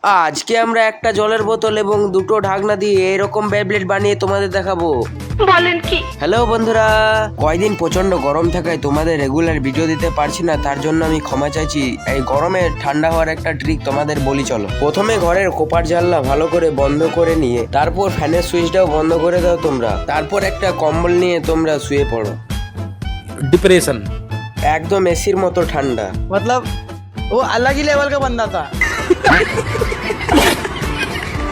আজকে আমরা একটা জলের বোতল এবং দুটো ঢাকনা দিয়ে এরকম বেব্লেড বানিয়ে তোমাদের দেখাবো। বলেন কি? হ্যালো বন্ধুরা, কয়দিন প্রচন্ড গরম থাকায় তোমাদের রেগুলার ভিডিও দিতে পারছি না, তার জন্য আমি ক্ষমা চাইছি। এই গরমে ঠান্ডা হওয়ার একটা ট্রিক তোমাদের বলি চলো। প্রথমে ঘরের কোপার জানলা ভালো করে বন্ধ করে নিয়ে তারপর ফ্যানের সুইচটাও বন্ধ করে দাও তোমরা। তারপর একটা কম্বল নিয়ে তোমরা শুয়ে পড়ো। डिप्रेशन। একদম এসির মতো ঠান্ডা। मतलब वो अलग ही लेवल का बंदा था।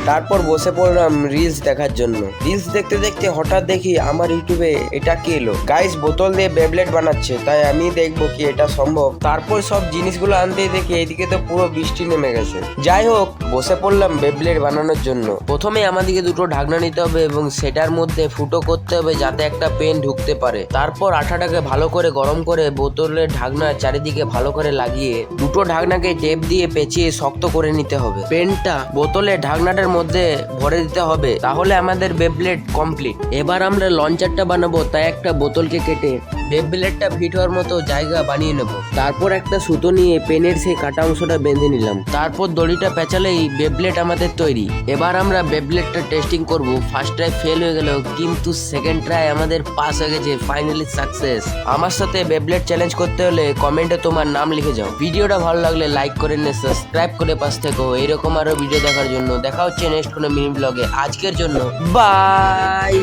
তারপর বসে পড়লাম রিলস দেখার জন্য। রিলস দেখতে দেখতে হঠাৎ দেখি আমার ইউটিউবে এটা কি এলো, গাইস বোতল দিয়ে বেবলেট বানাচ্ছে, তাই আমি দেখবো কি এটা সম্ভব। তারপর সব জিনিসগুলো আনতেই দেখি এইদিকে তো পুরো বৃষ্টি নেমে গেছে। যাই হোক, বসে পড়লাম বেবলেট বানানোর জন্য। প্রথমে আমাদেরকে দুটো ঢাকনা নিতে হবে এবং সেটার মধ্যে ফুটো করতে হবে যাতে একটা পেন ঢুকতে পারে। তারপর আঠাটাকে ভালো করে গরম করে বোতলের ঢাকনার চারিদিকে ভালো করে লাগিয়ে দুটো ঢাকনাকে টেপ দিয়ে পেঁচিয়ে শক্ত করে নিতে হবে। পেনটা বোতলের ঢাকনাটার মধ্যে ভরে দিতে হবে, তাহলে আমাদের বেবলেট কমপ্লিট। এবার আমরা লঞ্চারটা বানাবো, তাই একটা বোতলকে কেটে বেবলেটটা ফিট হওয়ার মতো জায়গা বানিয়ে নেব। তারপর একটা সুতো নিয়ে পেনের সেই কাটা অংশটা বেঁধে নিলাম। তারপর দড়িটা পেঁচালেই বেবলেট আমাদের তৈরি। এবার আমরা বেবলেটটা টেস্টিং করব। ফার্স্ট ট্রাই ফেল হয়ে গেল, কিন্তু সেকেন্ড ট্রাই আমাদের পাস হয়ে গেছে। Finally success. আমার সাথে বেবলেট চ্যালেঞ্জ করতে হলে কমেন্টে তোমার নাম লিখে যাও। ভিডিওটা ভালো লাগলে লাইক করে নে, সাবস্ক্রাইব করে পাশ থেকো এরকম আরো ভিডিও দেখার জন্য। দেখা হচ্ছে নেক্সট কোনো মিনি ব্লগে। আজকের জন্য বাই।